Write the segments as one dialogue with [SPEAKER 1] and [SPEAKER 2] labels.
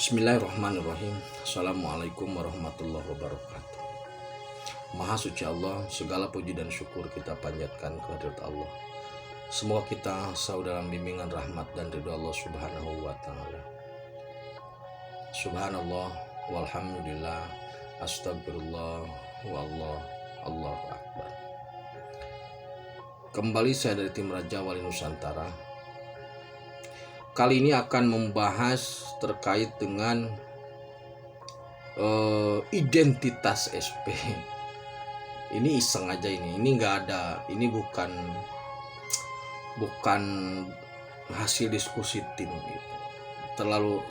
[SPEAKER 1] Bismillahirrahmanirrahim. Assalamualaikum warahmatullahi wabarakatuh. Maha suci Allah, segala puji dan syukur kita panjatkan kehadirat Allah. Semoga kita selalu dalam bimbingan rahmat dan ridha Allah Subhanahu wa taala. Subhanallah walhamdulillah, astagfirullah wallah, Allahu akbar. Kembali saya dari tim Raja Wali Nusantara. Kali ini akan membahas terkait dengan identitas SP. Ini iseng aja ini nggak ada, ini bukan hasil diskusi tim gitu.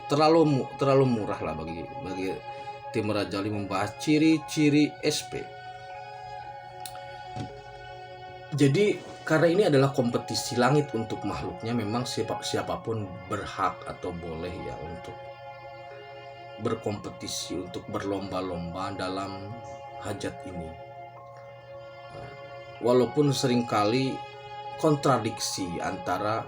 [SPEAKER 1] Terlalu murah lah bagi tim Raja Wali membahas ciri-ciri SP. Jadi karena ini adalah kompetisi langit untuk makhluknya, memang siapapun berhak atau boleh ya untuk berkompetisi, untuk berlomba-lomba dalam hajat ini. Walaupun seringkali kontradiksi antara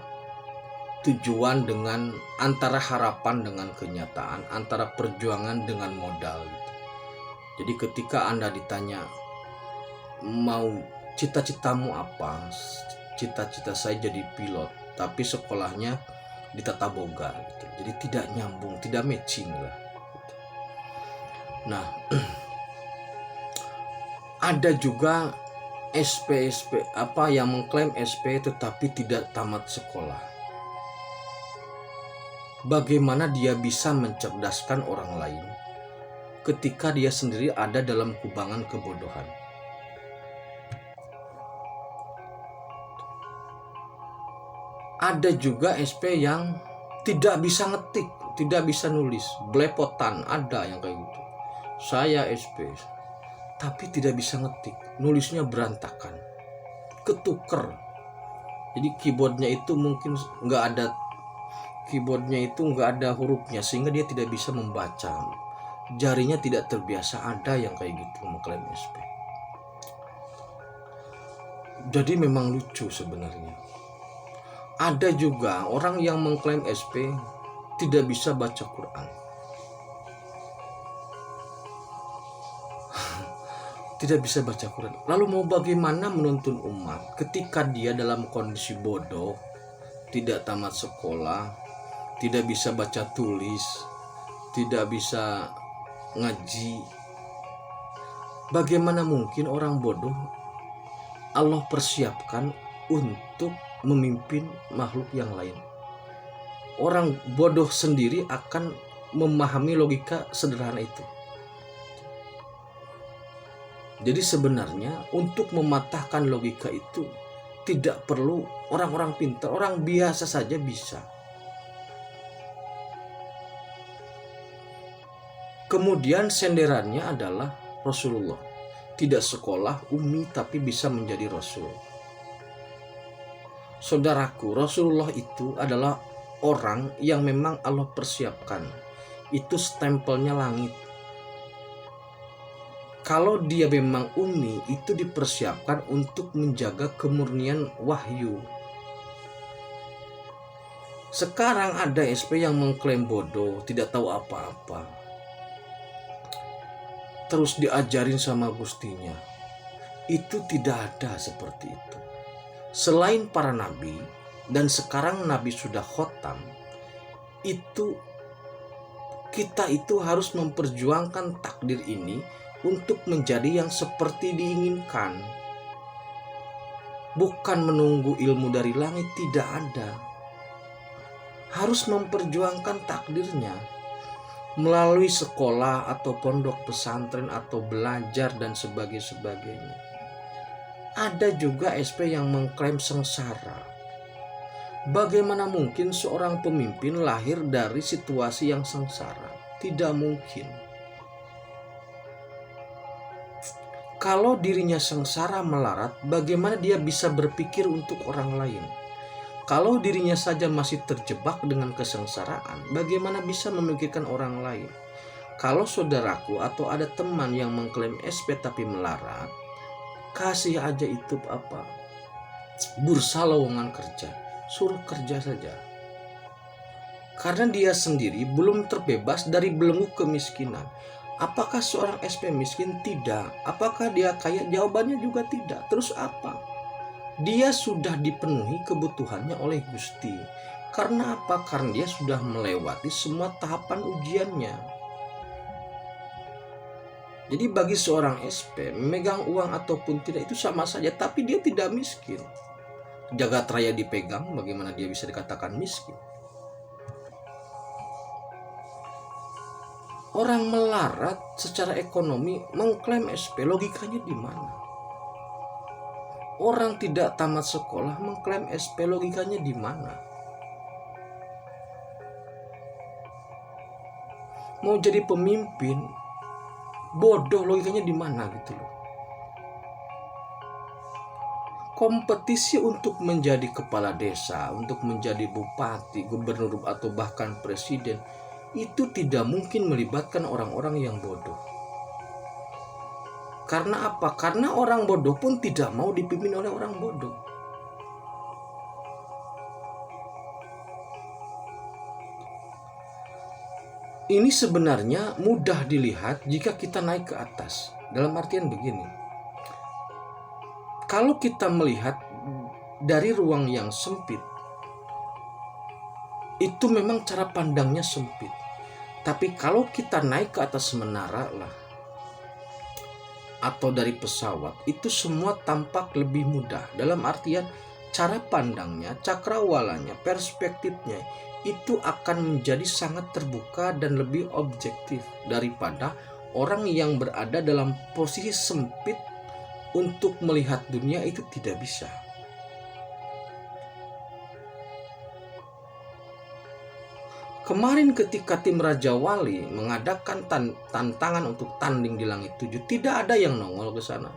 [SPEAKER 1] tujuan dengan, antara harapan dengan kenyataan, antara perjuangan dengan modal gitu. Jadi ketika Anda ditanya mau cita-citamu apa? Cita-cita saya jadi pilot, tapi sekolahnya di Tata Boga gitu. Jadi tidak nyambung, tidak matching lah gitu. Nah, ada juga SP yang mengklaim SP tetapi tidak tamat sekolah. Bagaimana dia bisa mencerdaskan orang lain ketika dia sendiri ada dalam kubangan kebodohan? Ada juga SP yang tidak bisa ngetik, tidak bisa nulis, belepotan, ada yang kayak gitu. Saya SP, tapi tidak bisa ngetik, nulisnya berantakan, ketuker. Jadi keyboardnya itu mungkin nggak ada hurufnya, sehingga dia tidak bisa membaca. Jarinya tidak terbiasa, ada yang kayak gitu mengklaim SP. Jadi memang lucu sebenarnya. Ada juga orang yang mengklaim SP tidak bisa baca Quran. Tidak bisa baca Quran. Lalu mau bagaimana menuntun umat ketika dia dalam kondisi bodoh, tidak tamat sekolah, tidak bisa baca tulis, tidak bisa ngaji? Bagaimana mungkin orang bodoh Allah persiapkan untuk memimpin makhluk yang lain? Orang bodoh sendiri akan memahami logika sederhana itu. Jadi sebenarnya untuk mematahkan logika itu tidak perlu orang-orang pintar, orang biasa saja bisa. Kemudian senderannya adalah Rasulullah. Tidak sekolah, umi, tapi bisa menjadi Rasul. Saudaraku, Rasulullah itu adalah orang yang memang Allah persiapkan. Itu stempelnya langit. Kalau dia memang ummi, itu dipersiapkan untuk menjaga kemurnian wahyu. Sekarang ada SP yang mengklaim bodoh, tidak tahu apa-apa, terus diajarin sama gustinya. Itu tidak ada seperti itu. Selain para nabi, dan sekarang nabi sudah khotam, itu kita itu harus memperjuangkan takdir ini untuk menjadi yang seperti diinginkan. Bukan menunggu ilmu dari langit, tidak ada. Harus memperjuangkan takdirnya melalui sekolah atau pondok pesantren atau belajar dan sebagainya. Ada juga SP yang mengklaim sengsara. Bagaimana mungkin seorang pemimpin lahir dari situasi yang sengsara? Tidak mungkin. Kalau dirinya sengsara melarat, bagaimana dia bisa berpikir untuk orang lain? Kalau dirinya saja masih terjebak dengan kesengsaraan, bagaimana bisa memikirkan orang lain? Kalau saudaraku atau ada teman yang mengklaim SP tapi melarat, kasih aja itu bursa lowongan kerja, suruh kerja saja. karena dia sendiri belum terbebas dari belenggu kemiskinan. Apakah seorang SP miskin? Tidak. Apakah dia kaya? Jawabannya juga tidak. Terus apa? Dia sudah dipenuhi kebutuhannya oleh Gusti. Karena apa? Karena dia sudah melewati semua tahapan ujiannya. Jadi bagi seorang SP, memegang uang ataupun tidak itu sama saja, tapi dia tidak miskin. Jagat raya dipegang, bagaimana dia bisa dikatakan miskin? Orang melarat secara ekonomi mengklaim SP, logikanya di mana? Orang tidak tamat sekolah mengklaim SP, logikanya di mana? Mau jadi pemimpin, bodoh, logikanya di mana gitu loh. Kompetisi untuk menjadi kepala desa, untuk menjadi bupati, gubernur atau bahkan presiden, itu tidak mungkin melibatkan orang-orang yang bodoh. Karena apa? Karena orang bodoh pun tidak mau dipimpin oleh orang bodoh. Ini sebenarnya mudah dilihat jika kita naik ke atas. Dalam artian begini, kalau kita melihat dari ruang yang sempit, itu memang cara pandangnya sempit. Tapi kalau kita naik ke atas menara lah, atau dari pesawat, itu semua tampak lebih mudah. Dalam artian cara pandangnya, cakrawalanya, perspektifnya itu akan menjadi sangat terbuka dan lebih objektif daripada orang yang berada dalam posisi sempit untuk melihat dunia itu tidak bisa. Kemarin ketika tim Raja Wali mengadakan tantangan untuk tanding di Langit 7, tidak ada yang nongol ke sana.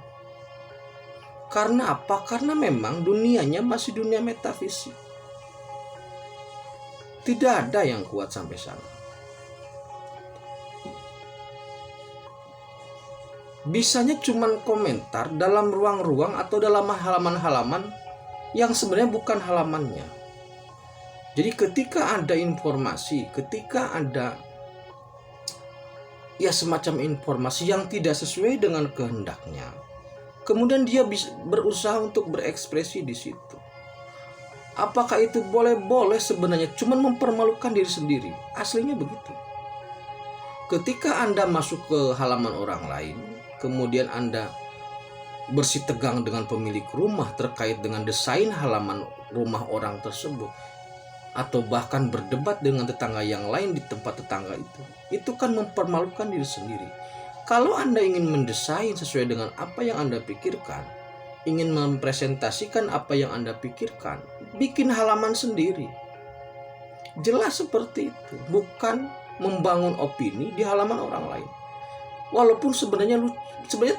[SPEAKER 1] Karena apa? Karena memang dunianya masih dunia metafisik. Tidak ada yang kuat sampai sana. Bisanya cuman komentar dalam ruang-ruang atau dalam halaman-halaman yang sebenarnya bukan halamannya. Jadi ketika ada informasi, ketika ada ya semacam informasi yang tidak sesuai dengan kehendaknya, kemudian dia bisa berusaha untuk berekspresi di situ. Apakah itu boleh sebenarnya, cuman mempermalukan diri sendiri. Aslinya begitu. Ketika Anda masuk ke halaman orang lain, kemudian Anda bersitegang dengan pemilik rumah terkait dengan desain halaman rumah orang tersebut, atau bahkan berdebat dengan tetangga yang lain di tempat tetangga itu kan mempermalukan diri sendiri. Kalau Anda ingin mendesain sesuai dengan apa yang Anda pikirkan, ingin mempresentasikan apa yang Anda pikirkan, bikin halaman sendiri. Jelas seperti itu, bukan membangun opini di halaman orang lain. Walaupun sebenarnya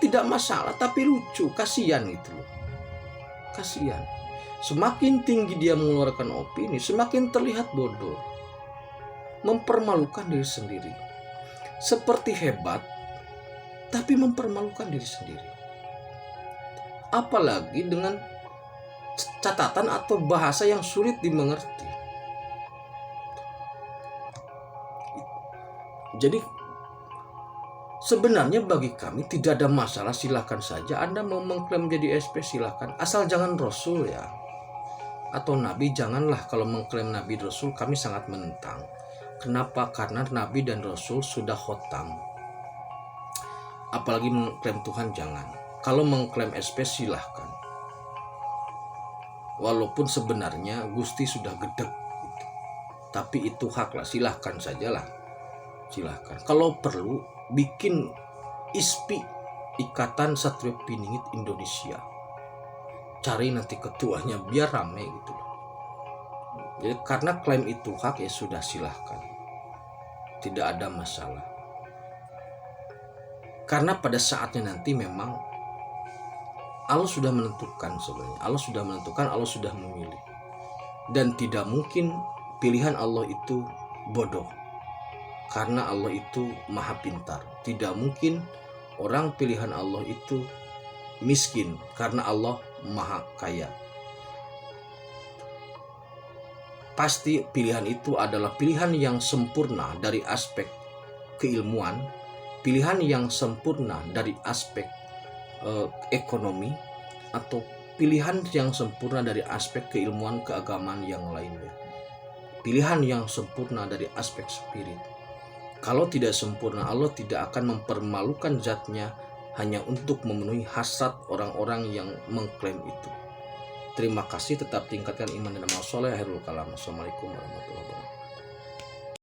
[SPEAKER 1] tidak masalah, tapi lucu, kasihan gitu loh. Kasihan. Semakin tinggi dia mengeluarkan opini, semakin terlihat bodoh. Mempermalukan diri sendiri. Seperti hebat, tapi mempermalukan diri sendiri. Apalagi dengan catatan atau bahasa yang sulit dimengerti. Jadi sebenarnya bagi kami tidak ada masalah, silakan saja Anda mau mengklaim jadi SP, silakan, asal jangan Rasul ya, atau Nabi. Janganlah. Kalau mengklaim Nabi Rasul kami sangat menentang. Kenapa? Karena Nabi dan Rasul sudah khotam. Apalagi mengklaim Tuhan, jangan. Kalau mengklaim SP silahkan, walaupun sebenarnya Gusti sudah gedek gitu. Tapi itu haklah, silahkan sajalah, silahkan. Kalau perlu bikin ISPI, Ikatan Satria Piningit Indonesia, cari nanti ketuanya biar rame gitu loh. Jadi karena klaim itu hak, ya sudah silahkan, tidak ada masalah. Karena pada saatnya nanti memang Allah sudah menentukan, sebenarnya Allah sudah menentukan, Allah sudah memilih, dan tidak mungkin pilihan Allah itu bodoh, karena Allah itu maha pintar. Tidak mungkin orang pilihan Allah itu miskin, karena Allah maha kaya. pasti pilihan itu adalah pilihan yang sempurna dari aspek keilmuan, pilihan yang sempurna dari aspek ekonomi, atau pilihan yang sempurna dari aspek keilmuan keagamaan yang lainnya. Pilihan yang sempurna dari aspek spirit. Kalau tidak sempurna, Allah tidak akan mempermalukan zatnya hanya untuk memenuhi hasrat orang-orang yang mengklaim itu. Terima kasih, tetap tingkatkan iman dan amal soleh. Akhirul kalam. Assalamualaikum warahmatullahi wabarakatuh.